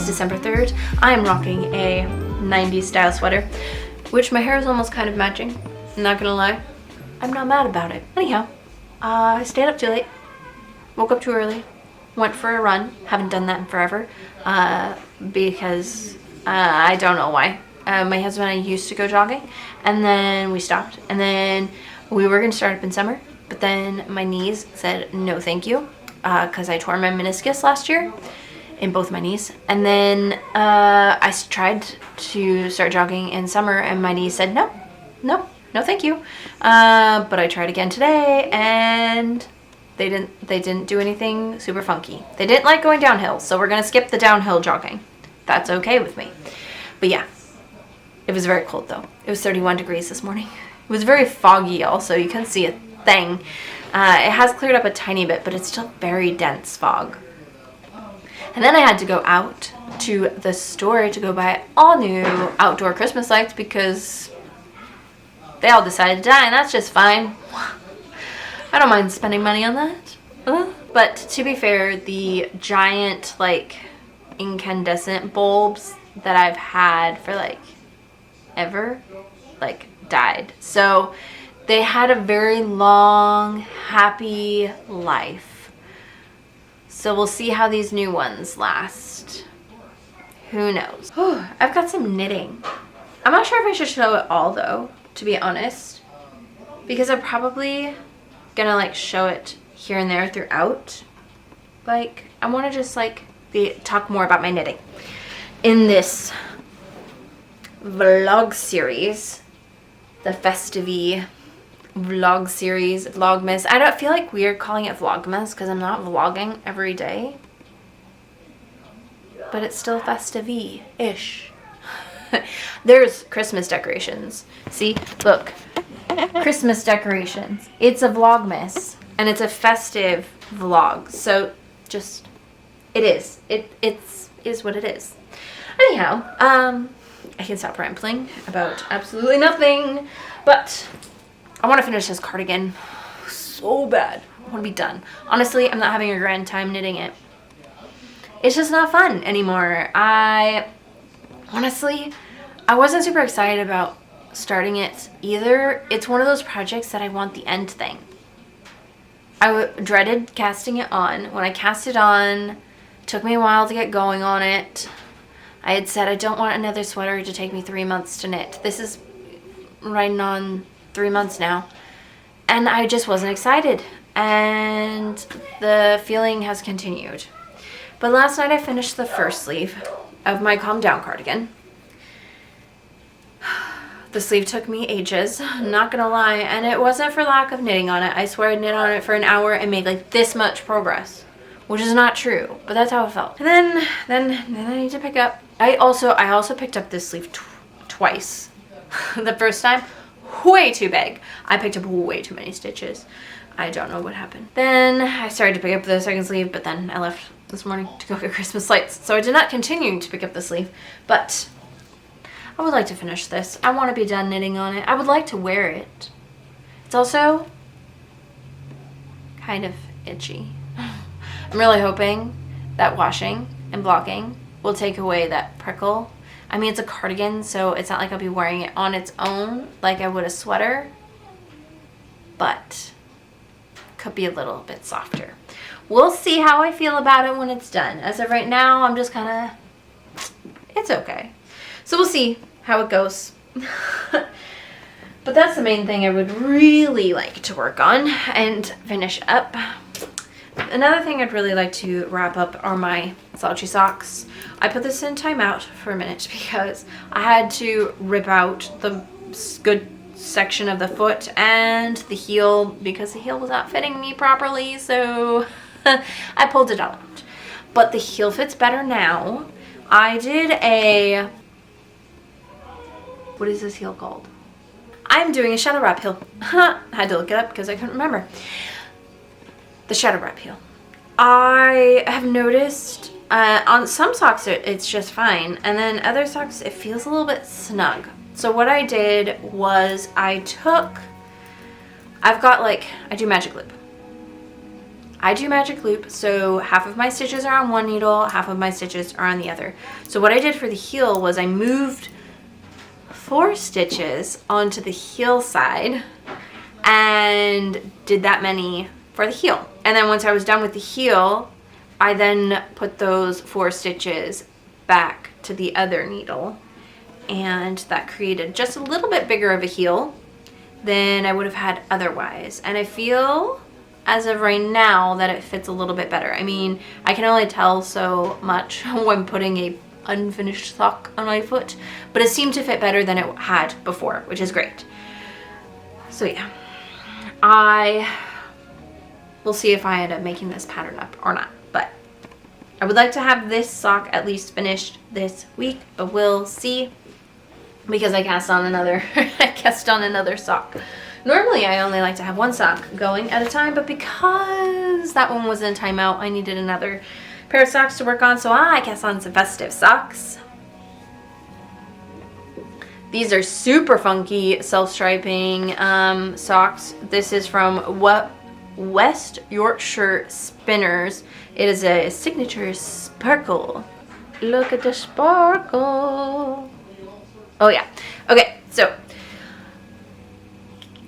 December 3rd. I am rocking a 90s style sweater, which my hair is almost kind of matching. I'm not gonna lie. I'm not mad about it. Anyhow, I stayed up too late, woke up too early, went for a run. Haven't done that in forever because I don't know why. My husband and I used to go jogging, and then we stopped, and then we were gonna start up in summer, but then my knees said no thank you because I tore my meniscus last year in both my knees. And then I tried to start jogging in summer, and my knees said no thank you. But I tried again today, and they didn't do anything super funky. They didn't like going downhill, so we're gonna skip the downhill jogging. That's okay with me. But yeah, it was very cold though. It was 31 degrees this morning. It was very foggy also. You couldn't see a thing. It has cleared up a tiny bit, but it's still very dense fog. And then I had to go out to the store to go buy all new outdoor Christmas lights because they all decided to die, and that's just fine. I don't mind spending money on that. But to be fair, the giant like incandescent bulbs that I've had for like ever like died. So they had a very long, happy life. So we'll see how these new ones last. Who knows? I've got some knitting. I'm not sure if I should show it all though, to be honest, because I'm probably gonna like show it here and there throughout. Like I want to just like talk more about my knitting in this vlog series, the Festive vlog series, Vlogmas. I don't feel like weird calling it Vlogmas because I'm not vlogging every day, but it's still festive-ish. There's Christmas decorations. See, look, Christmas decorations. It's a Vlogmas and it's a festive vlog. So just, it is what it is. Anyhow, I can stop rambling about absolutely nothing, but I want to finish this cardigan so bad. I want to be done. Honestly, I'm not having a grand time knitting it. It's just not fun anymore. Honestly, I wasn't super excited about starting it either. It's one of those projects that I want the end thing. I dreaded casting it on. When I cast it on, it took me a while to get going on it. I had said I don't want another sweater to take me 3 months to knit. This is right on 3 months now, and I just wasn't excited, and the feeling has continued. But last night I finished the first sleeve of my Calm Down cardigan. The sleeve took me ages, not gonna lie, and it wasn't for lack of knitting on it. I swear I knit on it for an hour and made like this much progress, which is not true, but that's how it felt. And then I need to pick up. I also picked up this sleeve twice. The first time, way too big. I picked up way too many stitches. I don't know what happened. Then I started to pick up the second sleeve, but then I left this morning to go get Christmas lights, so I did not continue to pick up the sleeve, but I would like to finish this. I want to be done knitting on it. I would like to wear it. It's also kind of itchy. I'm really hoping that washing and blocking will take away that prickle. I mean, it's a cardigan, so it's not like I'll be wearing it on its own like I would a sweater, but could be a little bit softer. We'll see how I feel about it when it's done. As of right now, I'm just kind of, it's okay. So we'll see how it goes. But that's the main thing I would really like to work on and finish up. Another thing I'd really like to wrap up are my slouchy socks. I put this in timeout for a minute because I had to rip out the good section of the foot and the heel because the heel was not fitting me properly, so I pulled it out. But the heel fits better now. I did a, what is this heel called? I'm doing a shadow wrap heel. I had to look it up because I couldn't remember. The shadow wrap heel. I have noticed on some socks it's just fine, and then other socks it feels a little bit snug. So what I did was I do magic loop. So half of my stitches are on one needle, half of my stitches are on the other. So what I did for the heel was I moved 4 stitches onto the heel side and did that many for the heel. And then once I was done with the heel, I then put those 4 stitches back to the other needle, and that created just a little bit bigger of a heel than I would have had otherwise. And I feel as of right now that it fits a little bit better. I mean, I can only tell so much when putting a unfinished sock on my foot, but it seemed to fit better than it had before, which is great. So yeah, we'll see if I end up making this pattern up or not, but I would like to have this sock at least finished this week, but we'll see, because I cast on another sock. Normally I only like to have one sock going at a time, but because that one was in timeout, I needed another pair of socks to work on, so I cast on some Festive socks. These are super funky self-striping socks. This is from West Yorkshire Spinners. It is a signature sparkle. Look at the sparkle. Oh yeah. Okay, so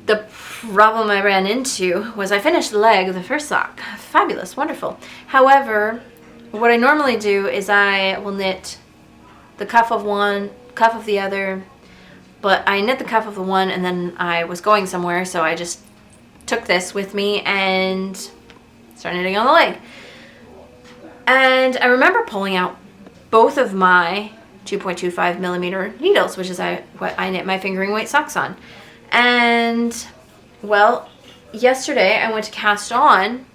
the problem I ran into was I finished the leg of the first sock. Fabulous, wonderful. However, what I normally do is I will knit the cuff of one, cuff of the other, but I knit the cuff of the one and then I was going somewhere, so I just took this with me and started knitting on the leg. And I remember pulling out both of my 2.25 millimeter needles, which is what I knit my fingering weight socks on. And well, yesterday I went to cast on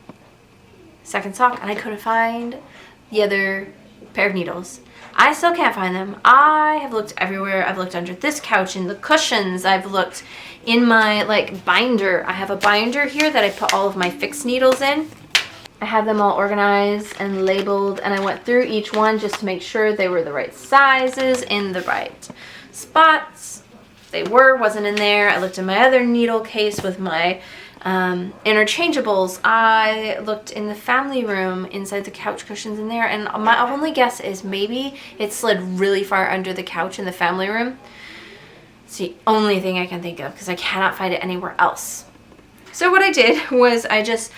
second sock and I couldn't find the other pair of needles. I still can't find them. I have looked everywhere. I've looked under this couch, in the cushions. I've looked in my binder. I have a binder here that I put all of my fixed needles in. I have them all organized and labeled, and I went through each one just to make sure they were the right sizes in the right spots. They wasn't in there. I looked in my other needle case with my interchangeables. I looked in the family room inside the couch cushions in there, and my only guess is maybe it slid really far under the couch in the family room. It's the only thing I can think of because I cannot find it anywhere else. So what I did was I just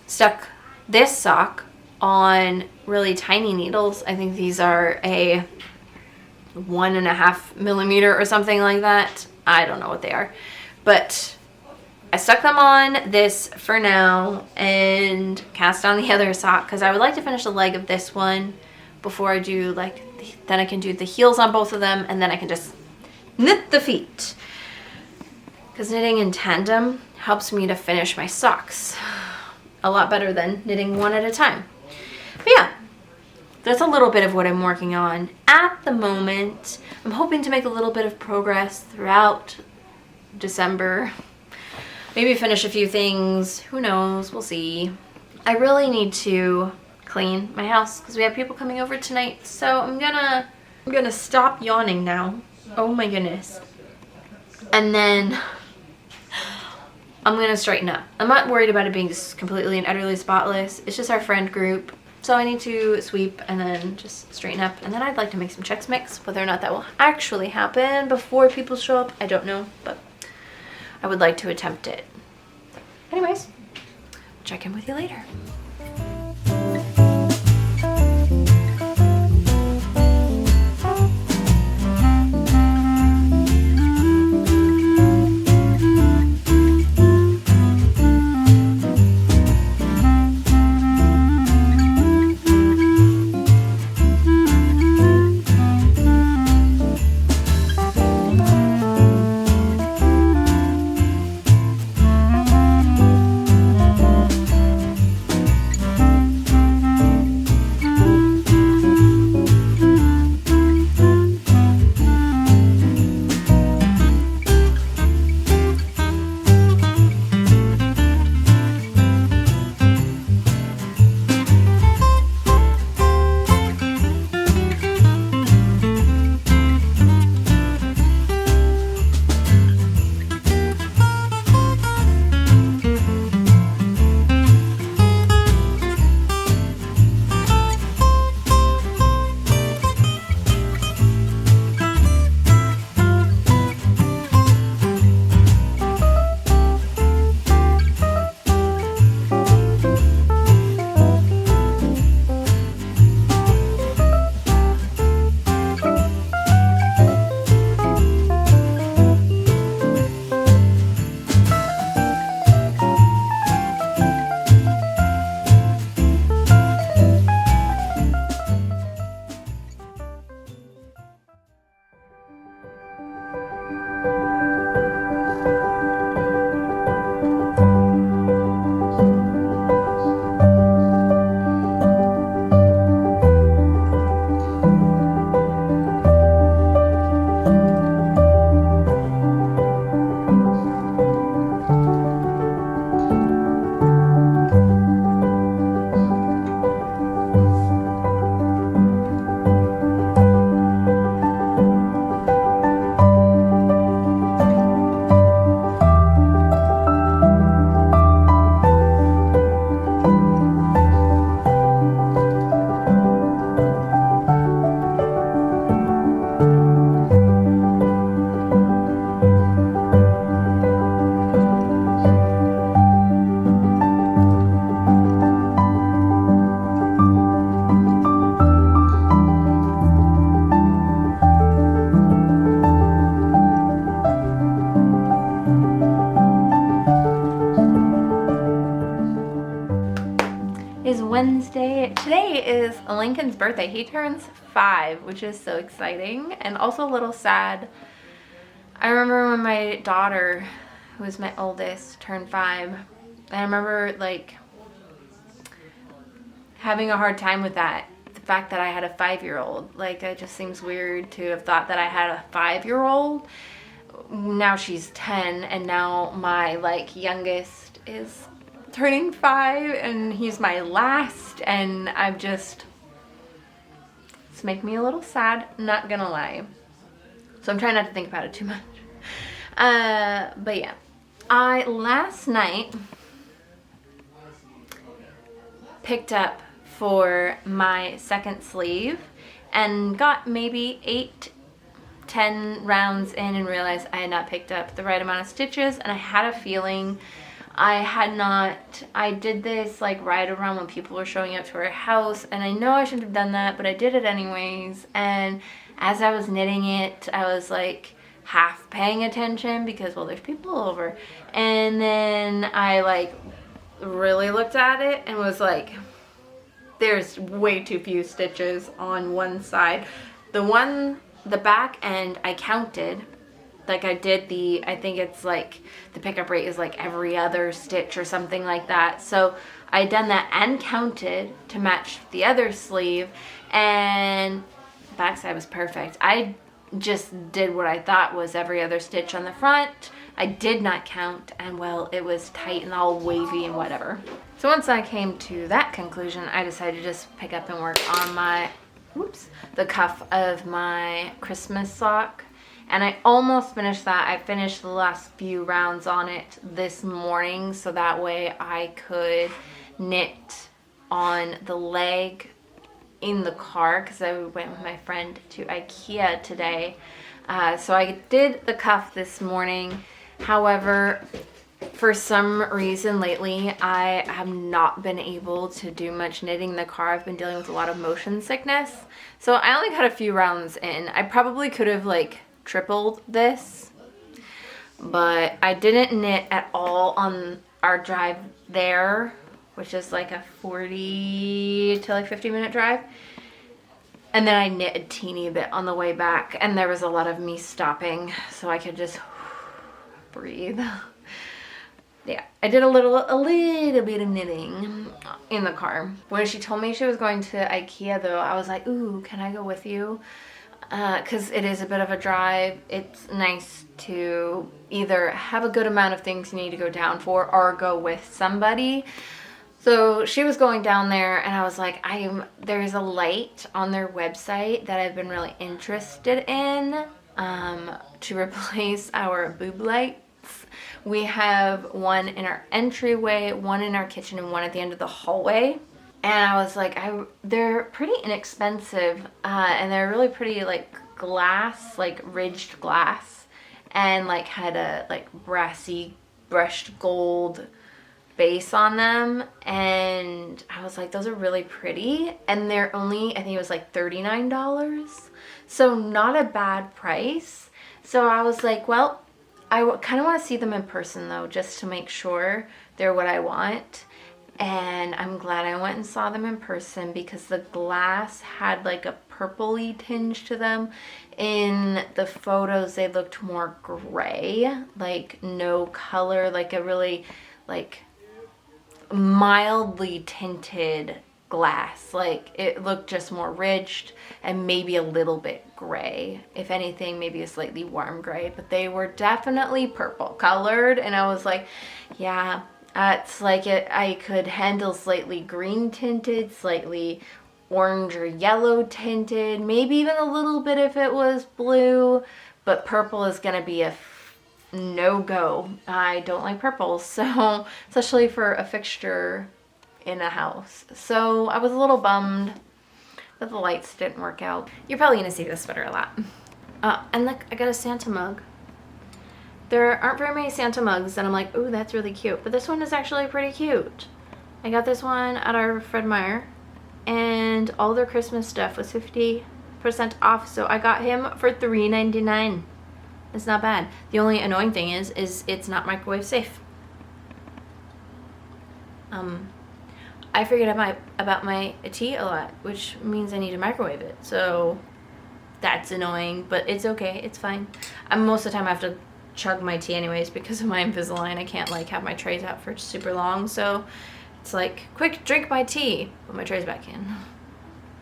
stuck this sock on really tiny needles. I think these are a 1.5 millimeter or something like that. I don't know what they are, but I stuck them on this for now and cast on the other sock because I would like to finish the leg of this one before I do like, then I can do the heels on both of them and then I can just knit the feet. Because knitting in tandem helps me to finish my socks a lot better than knitting one at a time. But yeah, that's a little bit of what I'm working on at the moment. I'm hoping to make a little bit of progress throughout December. Maybe finish a few things. Who knows? We'll see. I really need to clean my house because we have people coming over tonight. So I'm gonna stop yawning now. Oh my goodness. And then I'm gonna straighten up. I'm not worried about it being just completely and utterly spotless. It's just our friend group. So I need to sweep and then just straighten up. And then I'd like to make some Chex Mix. Whether or not that will actually happen before people show up, I don't know. But I would like to attempt it. Anyways, check in with you later. Wednesday. Today is Lincoln's birthday. He turns 5, which is so exciting and also a little sad. I remember when my daughter, who was my oldest, turned 5. And I remember like having a hard time with that. The fact that I had a 5-year-old. Like, it just seems weird to have thought that I had a 5-year-old. Now she's 10 and now my like youngest is turning 5 and he's my last, and I've just, it's making me a little sad, not gonna lie. So I'm trying not to think about it too much. But yeah, I last night picked up for my second sleeve and got maybe 8-10 rounds in and realized I had not picked up the right amount of stitches, and I had a feeling I did this like right around when people were showing up to our house, and I know I shouldn't have done that, but I did it anyways. And as I was knitting it, I was like half paying attention because, well, there's people over. And then I like really looked at it and was like, there's way too few stitches on one side. The back end, I counted. Like I did I think it's like the pickup rate is like every other stitch or something like that. So I done that and counted to match the other sleeve, and the back side was perfect. I just did what I thought was every other stitch on the front. I did not count, and well, it was tight and all wavy and whatever. So once I came to that conclusion, I decided to just pick up and work on the cuff of my Christmas sock. And I almost finished that. I finished the last few rounds on it this morning, so that way I could knit on the leg in the car, because I went with my friend to IKEA today. So I did the cuff this morning. However, for some reason lately, I have not been able to do much knitting in the car. I've been dealing with a lot of motion sickness. So I only got a few rounds in. I probably could have like tripled this, but I didn't knit at all on our drive there, which is like a 40 to like 50-minute drive. And then I knit a teeny bit on the way back, and there was a lot of me stopping so I could just breathe. Yeah, I did a little bit of knitting in the car. When she told me she was going to IKEA though, I was like, ooh, can I go with you? Because it is a bit of a drive. It's nice to either have a good amount of things you need to go down for or go with somebody. So she was going down there, and I was like, there's a light on their website that I've been really interested in to replace our boob lights. We have one in our entryway, one in our kitchen, and one at the end of the hallway. And I was like, they're pretty inexpensive, and they're really pretty, like glass, like ridged glass, and like had a like brassy brushed gold base on them. And I was like, those are really pretty, and they're only, I think it was like $39, so not a bad price. So I was like, well, I kind of want to see them in person though, just to make sure they're what I want. And I'm glad I went and saw them in person, because the glass had like a purpley tinge to them. In the photos, they looked more gray, like no color, like a really like mildly tinted glass. Like it looked just more ridged and maybe a little bit gray. If anything, maybe a slightly warm gray, but they were definitely purple colored. And I was like, yeah, it's like I could handle slightly green tinted, slightly orange or yellow tinted, maybe even a little bit if it was blue, but purple is gonna be a no-go. I don't like purple, so especially for a fixture in a house. So I was a little bummed that the lights didn't work out. You're probably gonna see this sweater a lot. And look, I got a Santa mug. There aren't very many Santa mugs that I'm like, ooh, that's really cute. But this one is actually pretty cute. I got this one at our Fred Meyer, and all their Christmas stuff was 50% off. So I got him for $3.99. It's not bad. The only annoying thing is it's not microwave safe. I forget about my tea a lot, which means I need to microwave it. So that's annoying, but it's okay. It's fine. Most of the time I have to chug my tea anyways because of my Invisalign. I can't like have my trays out for super long, so it's like, quick, drink my tea, put my trays back in.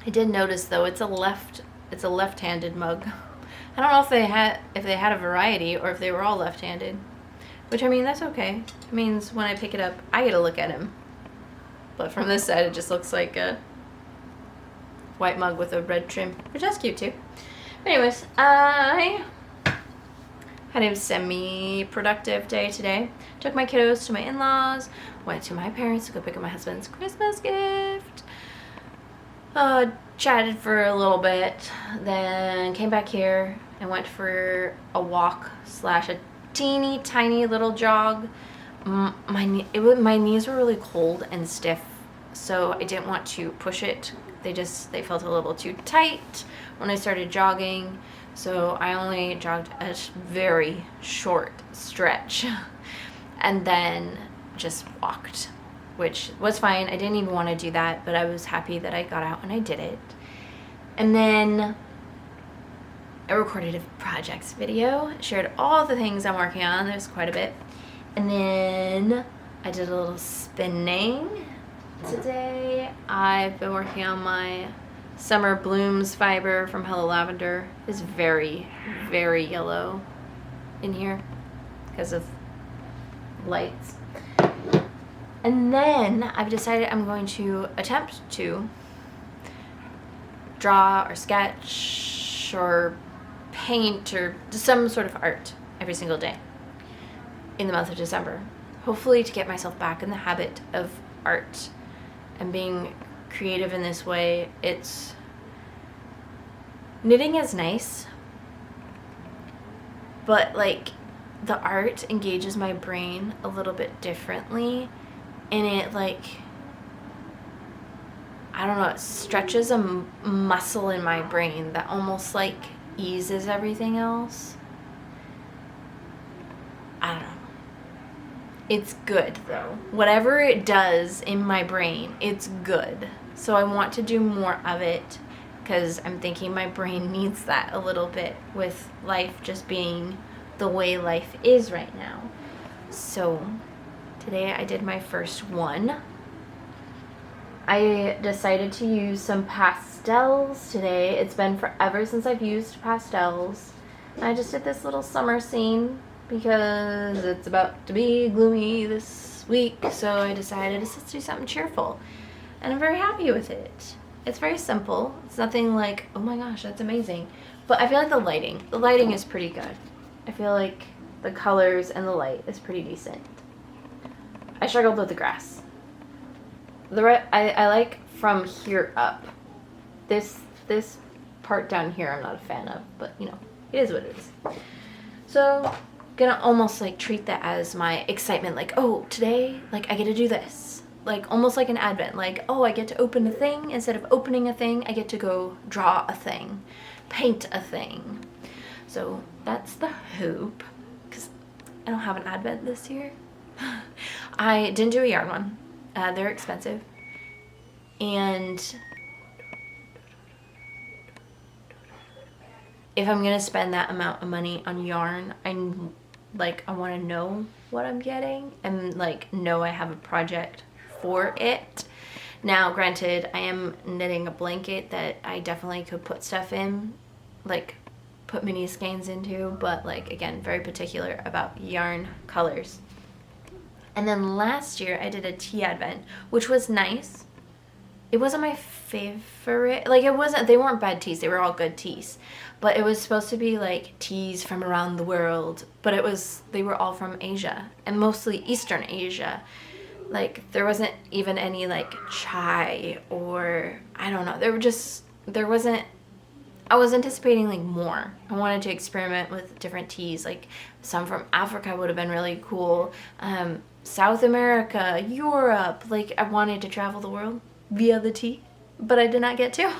I did notice though, it's a left-handed mug. I don't know if they had a variety or if they were all left-handed, which I mean, that's okay. It means when I pick it up, I get to look at him. But from this side, it just looks like a white mug with a red trim, which is cute too. Anyways, I had a semi-productive day today. Took my kiddos to my in-laws, went to my parents to go pick up my husband's Christmas gift, chatted for a little bit, then came back here and went for a walk / a teeny tiny little jog. My knees were really cold and stiff, so I didn't want to push it. They felt a little too tight when I started jogging. So I only jogged a very short stretch and then just walked, which was fine. I didn't even want to do that, but I was happy that I got out and I did it. And then I recorded a projects video, shared all the things I'm working on. There's quite a bit. And then I did a little spinning. Today I've been working on my Summer Blooms fiber from Hello Lavender. It's very, very yellow in here because of lights. And then I've decided I'm going to attempt to draw or sketch or paint or some sort of art every single day in the month of December. Hopefully to get myself back in the habit of art and being creative in this way. Knitting is nice, but like the art engages my brain a little bit differently, and it like, I don't know, it stretches a muscle in my brain that almost like eases everything else. I don't know. It's good though. Whatever it does in my brain, it's good. So I want to do more of it because I'm thinking my brain needs that a little bit with life just being the way life is right now. So today I did my first one. I decided to use some pastels today. It's been forever since I've used pastels. I just did this little summer scene because it's about to be gloomy this week, so I decided let's do something cheerful. And I'm very happy with it. It's very simple. It's nothing like, oh my gosh, that's amazing. But I feel like the lighting is pretty good. I feel like the colors and the light is pretty decent. I struggled with the grass. I like from here up. This part down here I'm not a fan of, but you know, it is what it is. So gonna almost like treat that as my excitement, like, oh, today, like I get to do this. Like almost like an advent, like, oh, I get to open a thing. Instead of opening a thing, I get to go draw a thing, paint a thing. So that's the hope, because I don't have an advent this year. I didn't do a yarn one. They're expensive. And if I'm gonna spend that amount of money on yarn, I want to know what I'm getting and like know I have a project for it. Now, granted, I am knitting a blanket that I definitely could put stuff in, like put mini skeins into, but like again, very particular about yarn colors. And then last year I did a tea advent, which was nice. It wasn't my favorite. Like they weren't bad teas. They were all good teas. But it was supposed to be like teas from around the world. But they were all from Asia, and mostly Eastern Asia. Like there wasn't even any like chai or I don't know. I was anticipating like more. I wanted to experiment with different teas. Like some from Africa would have been really cool. South America, Europe. Like I wanted to travel the world via the tea, but I did not get to.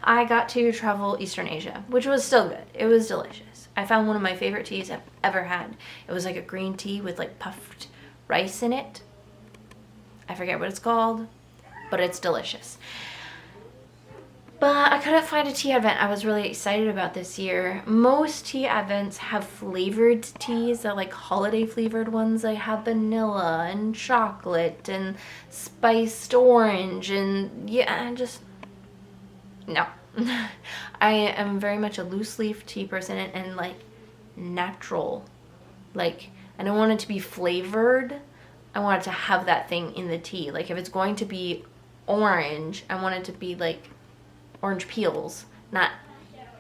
I got to travel Eastern Asia, which was still good. It was delicious. I found one of my favorite teas I've ever had. It was like a green tea with like puffed rice in it. I forget what it's called, but it's delicious. But I couldn't find a tea advent I was really excited about this year. Most tea advents have flavored teas. They're like holiday flavored ones. They have vanilla and chocolate and spiced orange and yeah, just no. I am very much a loose leaf tea person and like natural. Like I don't want it to be flavored. I want it to have that thing in the tea. Like if it's going to be orange, I want it to be like orange peels, not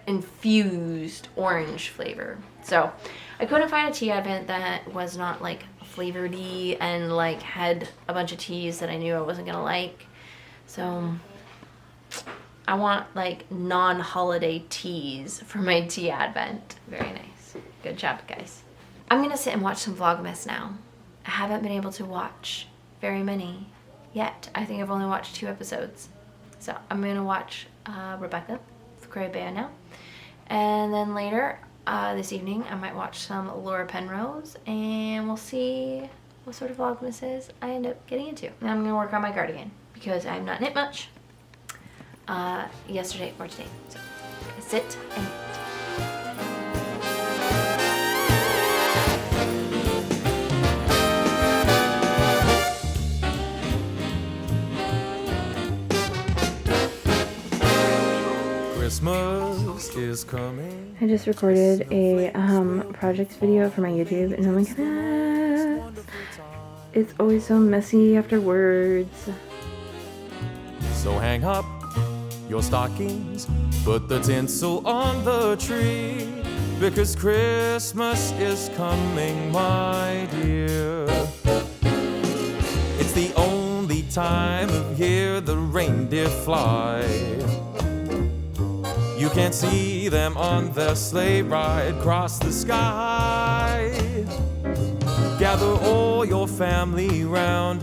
infused orange flavor. So I couldn't find a tea advent that was not like flavored-y and like had a bunch of teas that I knew I wasn't gonna like. So I want like non-holiday teas for my tea advent. Very nice. Good job, guys. I'm gonna sit and watch some Vlogmas now. I haven't been able to watch very many yet. I think I've only watched 2 episodes. So I'm gonna watch Rebecca with Gray Bear now. And then later this evening, I might watch some Laura Penrose, and we'll see what sort of Vlogmas is I end up getting into. And I'm gonna work on my cardigan because I've not knit much yesterday or today. So I'm gonna sit and knit. Christmas is coming. I just recorded a projects video for my YouTube, and oh my goodness, it's always so messy afterwards. So hang up your stockings, put the tinsel on the tree, because Christmas is coming, my dear. It's the only time of year the reindeer fly. You can't see them on their sleigh ride across the sky. Gather all your family round,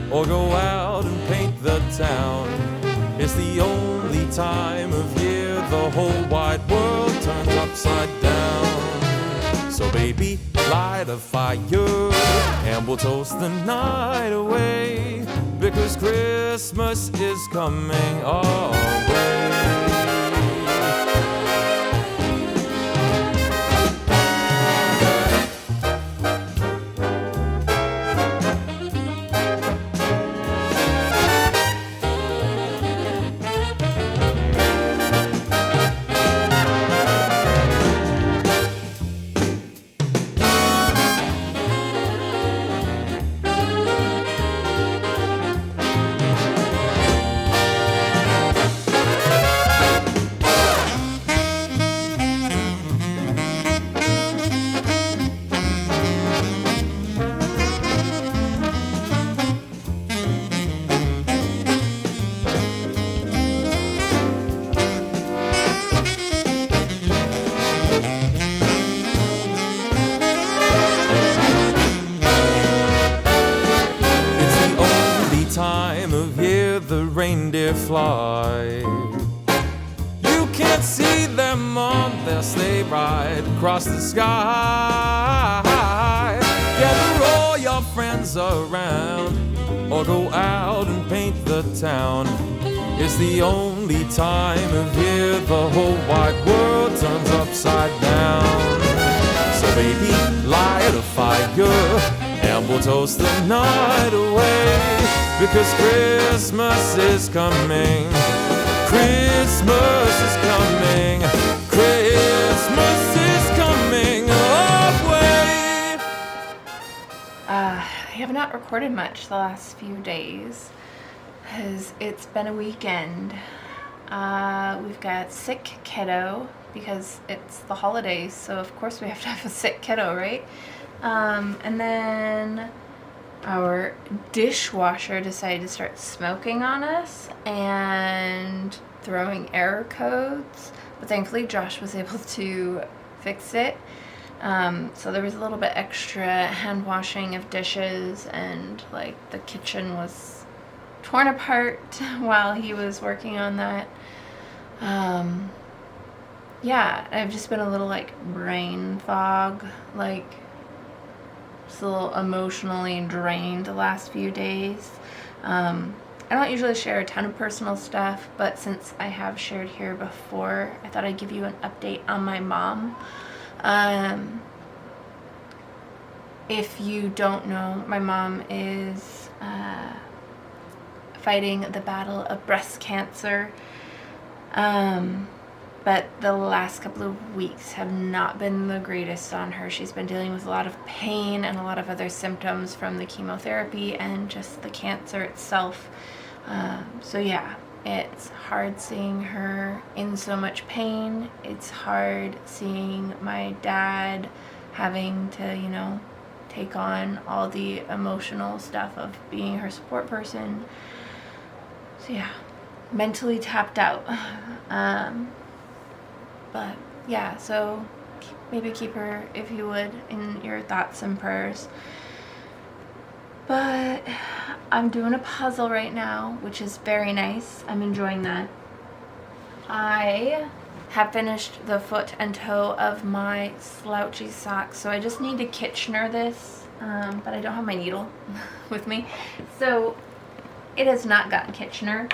or go out and paint the town. It's the only time of year the whole wide world turns upside down. So baby, light a fire, and we'll toast the night away, because Christmas is coming our way. Time of year the reindeer fly. You can't see them on their sleigh ride across the sky. Gather all your friends around, or go out and paint the town. It's the only time of year the whole wide world turns upside down. So baby, light a fire, and we'll toast the night away, because Christmas is coming. Christmas is coming. Christmas is coming our way. I have not recorded much the last few days because it's been a weekend. We've got sick kiddo because it's the holidays, so of course we have to have a sick kiddo, right? And then our dishwasher decided to start smoking on us and throwing error codes, but thankfully Josh was able to fix it. So there was a little bit extra hand washing of dishes, and like the kitchen was torn apart while he was working on that. Yeah, I've just been a little like brain fog, like just a little emotionally drained the last few days. I don't usually share a ton of personal stuff, but since I have shared here before, I thought I'd give you an update on my mom. If you don't know, my mom is fighting the battle of breast cancer. But the last couple of weeks have not been the greatest on her. She's been dealing with a lot of pain and a lot of other symptoms from the chemotherapy and just the cancer itself. So yeah, it's hard seeing her in so much pain. It's hard seeing my dad having to, you know, take on all the emotional stuff of being her support person. So yeah, mentally tapped out. But yeah, so maybe keep her, if you would, in your thoughts and prayers. But I'm doing a puzzle right now, which is very nice. I'm enjoying that. I have finished the foot and toe of my slouchy socks. So I just need to Kitchener this, but I don't have my needle with me. So it has not gotten Kitchener.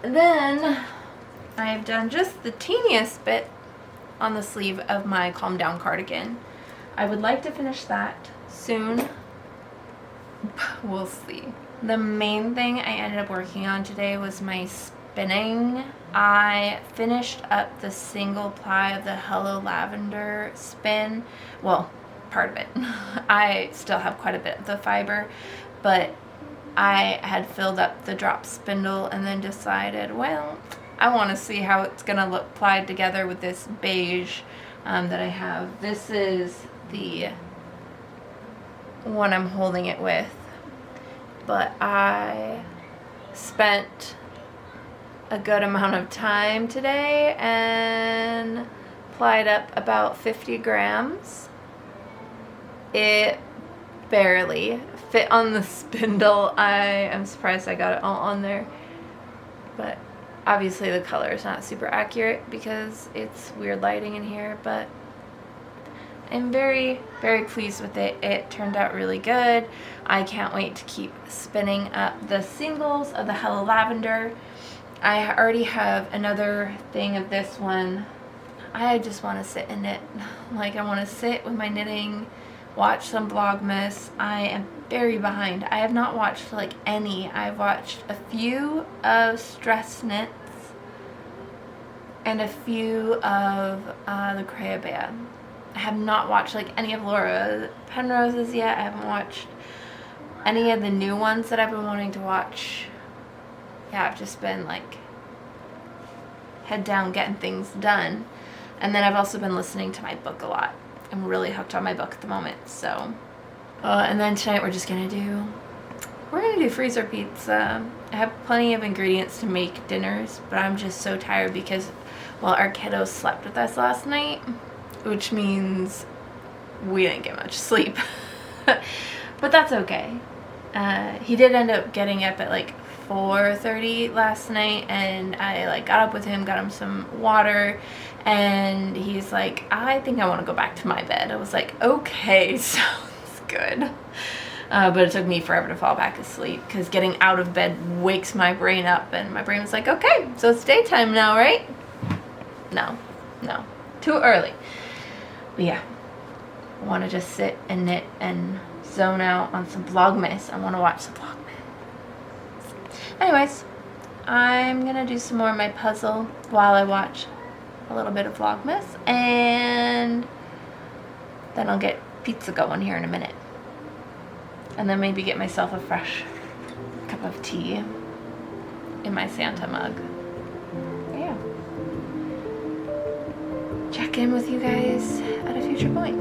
Then I've done just the teeniest bit on the sleeve of my Calm Down cardigan. I would like to finish that soon. We'll see. The main thing I ended up working on today was my spinning. I finished up the single ply of the Hello Lavender spin. Well, part of it. I still have quite a bit of the fiber, but I had filled up the drop spindle and then decided, well, I want to see how it's going to look plied together with this beige that I have. This is the one I'm holding it with, but I spent a good amount of time today and plied up about 50 grams. It barely fit on the spindle. I am surprised I got it all on there, but obviously the color is not super accurate because it's weird lighting in here, but I'm very, very pleased with it. It turned out really good. I can't wait to keep spinning up the singles of the Hello Lavender. I already have another thing of this one. I just want to sit and knit. Like, I want to sit with my knitting, watch some Vlogmas. I am very behind. I have not watched like any. I've watched a few of Stress Knits and a few of the Crea Bear. I have not watched like any of Laura Penrose's yet. I haven't watched any of the new ones that I've been wanting to watch. Yeah, I've just been like head down getting things done. And then I've also been listening to my book a lot. I'm really hooked on my book at the moment, so. And then tonight we're gonna do freezer pizza. I have plenty of ingredients to make dinners, but I'm just so tired because, well, our kiddos slept with us last night, which means we didn't get much sleep. But that's okay. He did end up getting up at like 4:30 last night, and I like got up with him, got him some water, and he's like, I think I want to go back to my bed. I was like, okay, sounds good. But it took me forever to fall back asleep because getting out of bed wakes my brain up, and my brain was like, okay, so it's daytime now, right? No, too early. But yeah, I want to just sit and knit and zone out on some Vlogmas. I want to watch some Vlogmas. Anyways, I'm gonna do some more of my puzzle while I watch a little bit of Vlogmas, and then I'll get pizza going here in a minute, and then maybe get myself a fresh cup of tea in my Santa mug. But yeah, check in with you guys at a future point.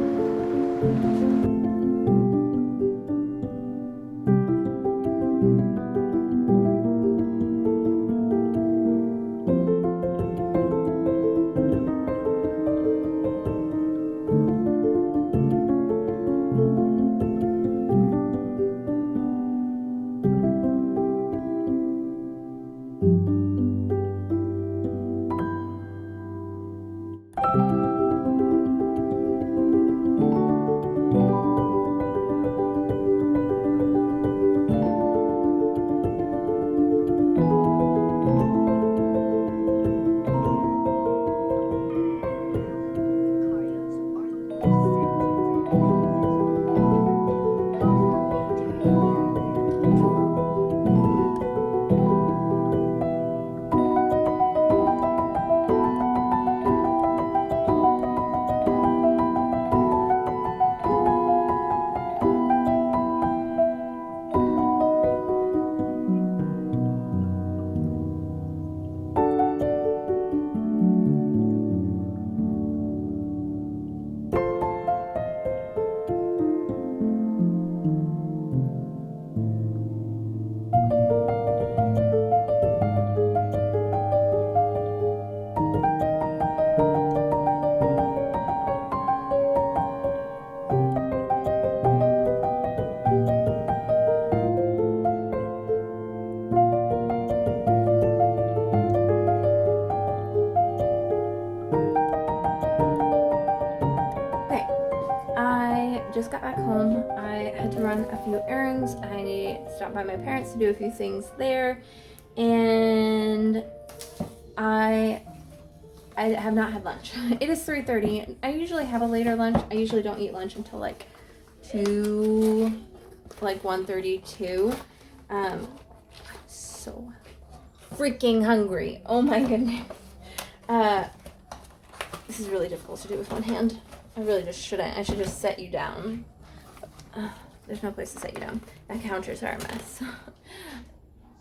just got back home. I had to run a few errands. I stopped by my parents to do a few things there, and I have not had lunch. It is 3:30. I usually have a later lunch. I usually don't eat lunch until like 1:32. So freaking hungry. Oh my goodness. This is really difficult to do with one hand. I really just shouldn't. I should just set you down. There's no place to set you down. My counters are a mess.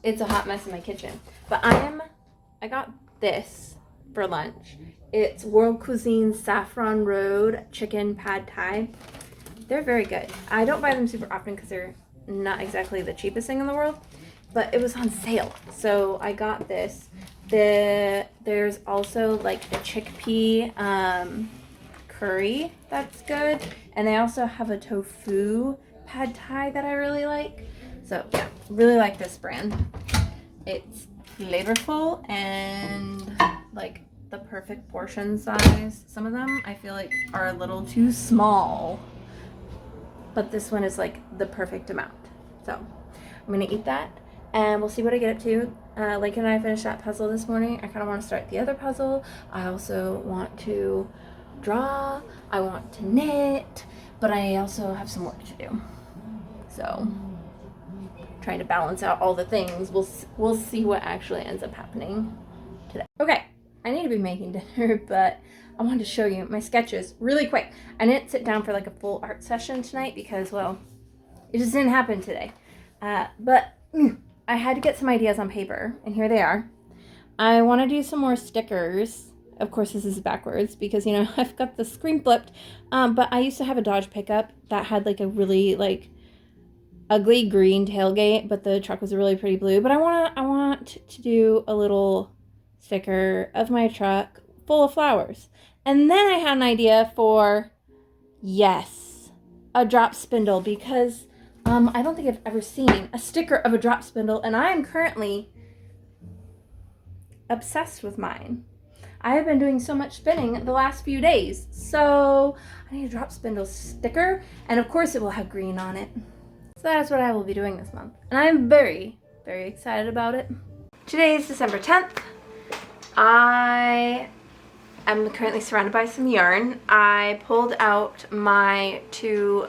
It's a hot mess in my kitchen. But I got this for lunch. It's World Cuisine Saffron Road Chicken Pad Thai. They're very good. I don't buy them super often because they're not exactly the cheapest thing in the world, but it was on sale, so I got this. There's also like a chickpea curry that's good, and they also have a tofu pad thai that I really like. So yeah, really like this brand. It's flavorful and like the perfect portion size. Some of them I feel like are a little too small, but this one is like the perfect amount. So I'm gonna eat that and we'll see what I get up to. Lake and I finished that puzzle this morning. I kind of want to start the other puzzle. I also want to draw. I want to knit, but I also have some work to do. So trying to balance out all the things. We'll see what actually ends up happening today. Okay, I need to be making dinner, but I wanted to show you my sketches really quick. I didn't sit down for like a full art session tonight because, well, it just didn't happen today. But I had to get some ideas on paper, and here they are. I want to do some more stickers. Of course, this is backwards because, you know, I've got the screen flipped. But I used to have a Dodge pickup that had like a really like ugly green tailgate, but the truck was a really pretty blue. But I want to do a little sticker of my truck full of flowers. And then I had an idea for, yes, a drop spindle, because I don't think I've ever seen a sticker of a drop spindle, and I am currently obsessed with mine. I have been doing so much spinning the last few days, so I need a drop spindle sticker, and of course it will have green on it. So that is what I will be doing this month, and I'm very, very excited about it. Today is December 10th. I am currently surrounded by some yarn. I pulled out my 2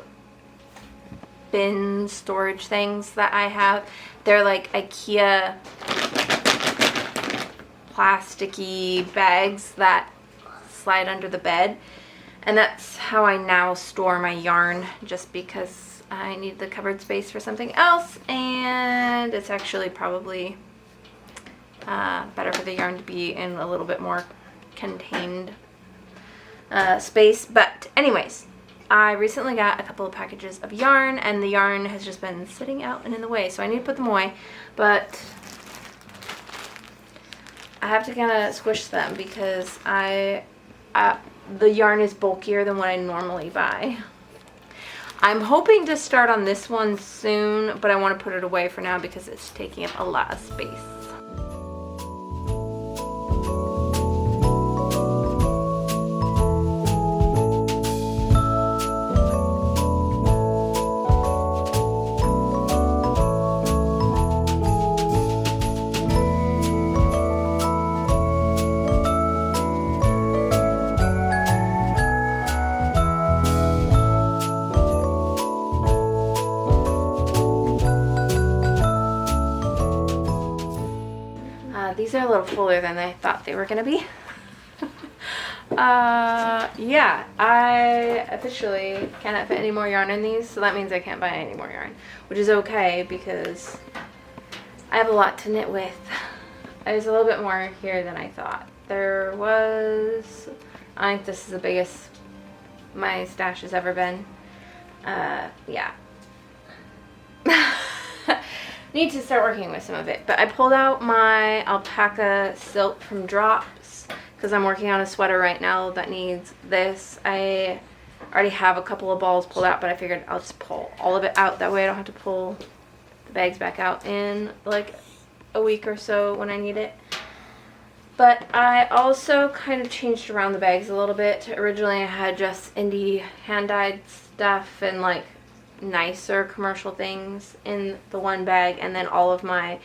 bin storage things that I have. They're like IKEA plasticky bags that slide under the bed, and that's how I now store my yarn, just because I need the cupboard space for something else, and it's actually probably better for the yarn to be in a little bit more contained space. But anyways, I recently got a couple of packages of yarn, and the yarn has just been sitting out and in the way, so I need to put them away, but I have to kind of squish them because the yarn is bulkier than what I normally buy. I'm hoping to start on this one soon, but I want to put it away for now because it's taking up a lot of space. These are a little fuller than I thought they were gonna be. Yeah, I officially cannot fit any more yarn in these, so that means I can't buy any more yarn, which is okay because I have a lot to knit with. There's a little bit more here than I thought. There was, I think this is the biggest my stash has ever been. Yeah. Need to start working with some of it, but I pulled out my alpaca silk from Drops because I'm working on a sweater right now that needs this. I already have a couple of balls pulled out, but I figured I'll just pull all of it out. That way I don't have to pull the bags back out in like a week or so when I need it. But I also kind of changed around the bags a little bit. Originally I had just indie hand-dyed stuff and like nicer commercial things in the one bag, and then all of my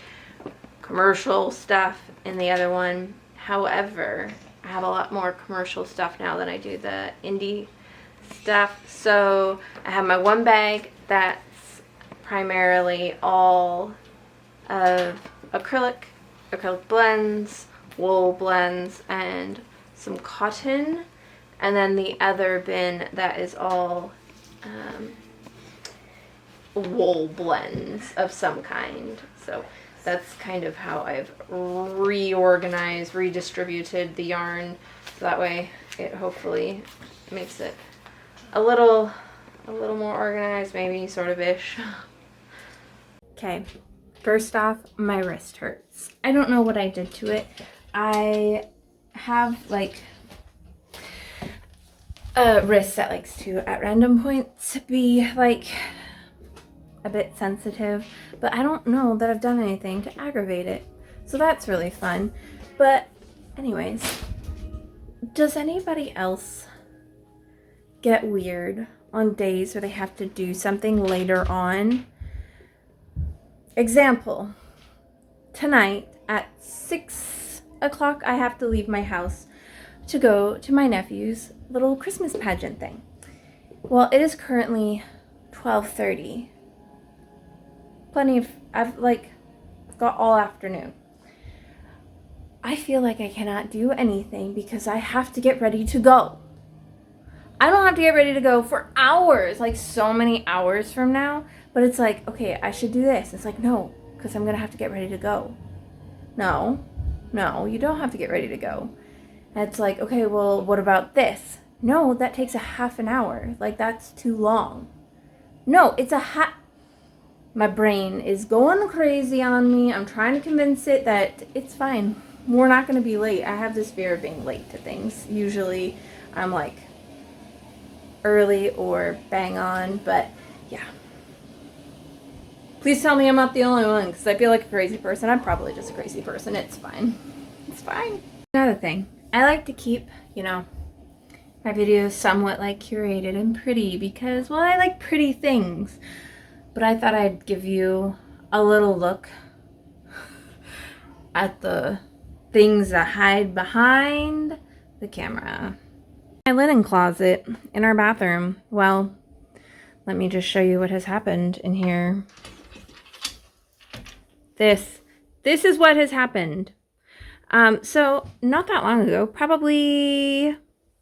commercial stuff in the other one. However, I have a lot more commercial stuff now than I do the indie stuff. So I have my one bag that's primarily all of acrylic blends, wool blends, and some cotton. And then the other bin that is all wool blends of some kind. So that's kind of how I've reorganized, redistributed the yarn. So that way it hopefully makes it a little more organized, maybe, sort of ish. Okay, first off, my wrist hurts. I don't know what I did to it. I have like a wrist that likes to, at random points, be like a bit sensitive, but I don't know that I've done anything to aggravate it. So that's really fun. But anyways, does anybody else get weird on days where they have to do something later on? Example, tonight at 6 o'clock I have to leave my house to go to my nephew's little Christmas pageant thing. Well, it is currently 12:30. I've like got all afternoon. I feel like I cannot do anything because I have to get ready to go. I don't have to get ready to go for hours, like so many hours from now, but it's like, okay, I should do this. It's like, no, because I'm going to have to get ready to go. No, you don't have to get ready to go. And it's like, okay, well, what about this? No, that takes a half an hour. Like, that's too long. No, it's my brain is going crazy on me. I'm trying to convince it that it's fine. We're not going to be late. I have this fear of being late to things. Usually I'm like early or bang on, but yeah. Please tell me I'm not the only one, because I feel like a crazy person. I'm probably just a crazy person. It's fine. It's fine. Another thing, I like to keep, my videos somewhat like curated and pretty because, well, I like pretty things. But I thought I'd give you a little look at the things that hide behind the camera. My linen closet in our bathroom. Well, let me just show you what has happened in here. This is what has happened. So not that long ago, probably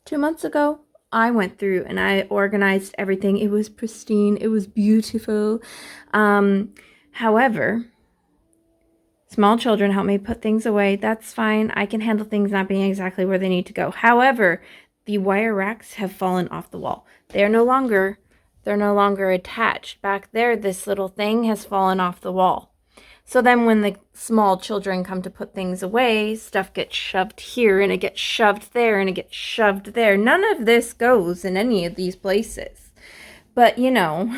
2 months ago, I went through and I organized everything. It was pristine. It was beautiful. However, small children help me put things away. That's fine. I can handle things not being exactly where they need to go. However, the wire racks have fallen off the wall. They're no longer attached. Back there, this little thing has fallen off the wall. So then when the small children come to put things away, stuff gets shoved here and it gets shoved there and it gets shoved there. None of this goes in any of these places. But, I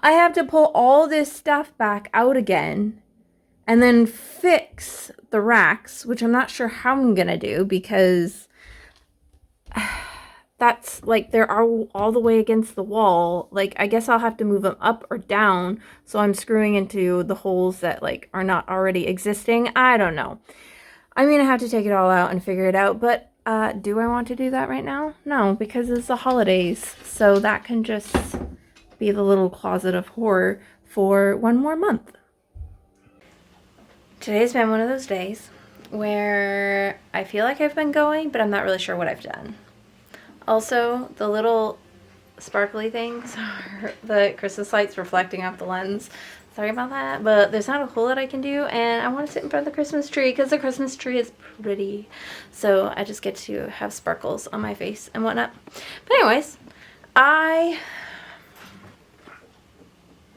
have to pull all this stuff back out again and then fix the racks, which I'm not sure how I'm going to do because that's like they're all the way against the wall. Like, I guess I'll have to move them up or down so I'm screwing into the holes that like are not already existing. I don't know. I'm gonna have to take it all out and figure it out, but do I want to do that right now? No, because it's the holidays, so that can just be the little closet of horror for one more month. Today's been one of those days where I feel like I've been going, but I'm not really sure what I've done. Also, the little sparkly things are the Christmas lights reflecting off the lens. Sorry about that, but there's not a whole lot I can do, and I want to sit in front of the Christmas tree because the Christmas tree is pretty. So I just get to have sparkles on my face and whatnot. But anyways, I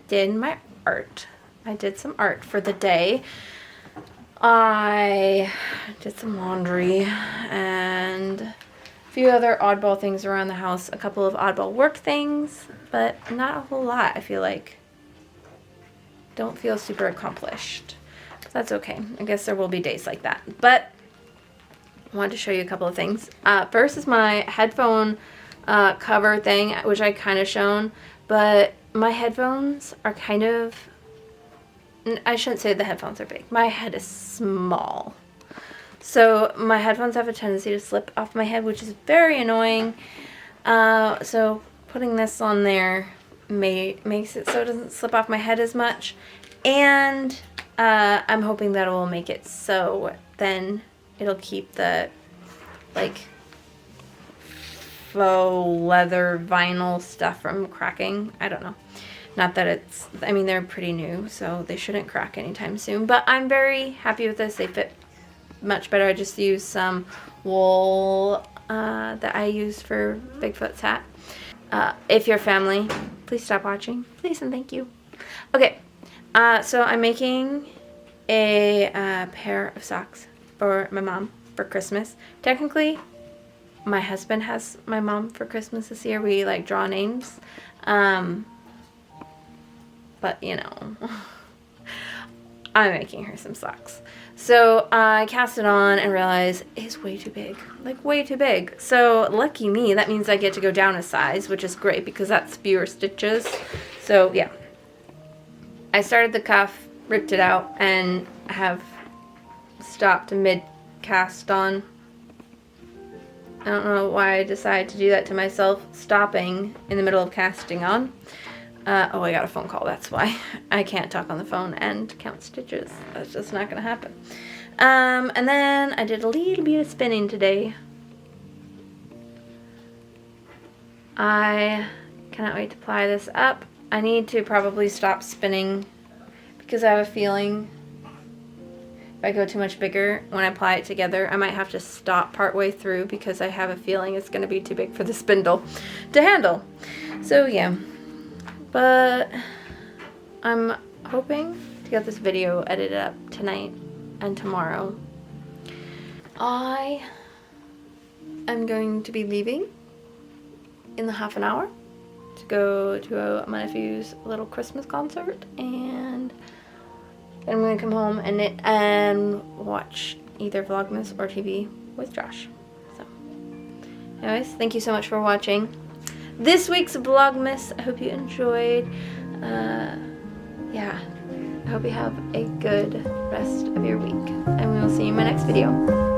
did my art. I did some art for the day. I did some laundry and few other oddball things around the house, a couple of oddball work things, but not a whole lot. I feel like don't feel super accomplished. But that's okay. I guess there will be days like that. But wanted to show you a couple of things. First is my headphone cover thing, which I kind of shown, but my headphones are kind of, I shouldn't say the headphones are big. My head is small. So my headphones have a tendency to slip off my head, which is very annoying. So putting this on there makes it so it doesn't slip off my head as much. And I'm hoping that it will make it so then it'll keep the like faux leather vinyl stuff from cracking. I don't know. Not that it's, I mean, they're pretty new, so they shouldn't crack anytime soon. But I'm very happy with this. They fit much better. I just used some wool that I use for Bigfoot's hat. If you're family, please stop watching. Please and thank you. Okay, so I'm making a pair of socks for my mom for Christmas. Technically, my husband has my mom for Christmas this year. We like draw names. But you know, I'm making her some socks. So I cast it on and realized it's way too big, like way too big. So lucky me, that means I get to go down a size, which is great because that's fewer stitches. So yeah, I started the cuff, ripped it out, and have stopped mid cast on. I don't know why I decided to do that to myself, stopping in the middle of casting on. Oh, I got a phone call, that's why. I can't talk on the phone and count stitches. That's just not going to happen. And then I did a little bit of spinning today. I cannot wait to ply this up. I need to probably stop spinning because I have a feeling if I go too much bigger when I ply it together, I might have to stop partway through because I have a feeling it's going to be too big for the spindle to handle. So yeah. But I'm hoping to get this video edited up tonight and tomorrow. I am going to be leaving in the half an hour to go to my nephew's little Christmas concert, and then I'm going to come home and knit and watch either Vlogmas or TV with Josh. So, anyways, thank you so much for watching this week's Vlogmas. I hope you enjoyed. Yeah, I hope you have a good rest of your week, and we will see you in my next video.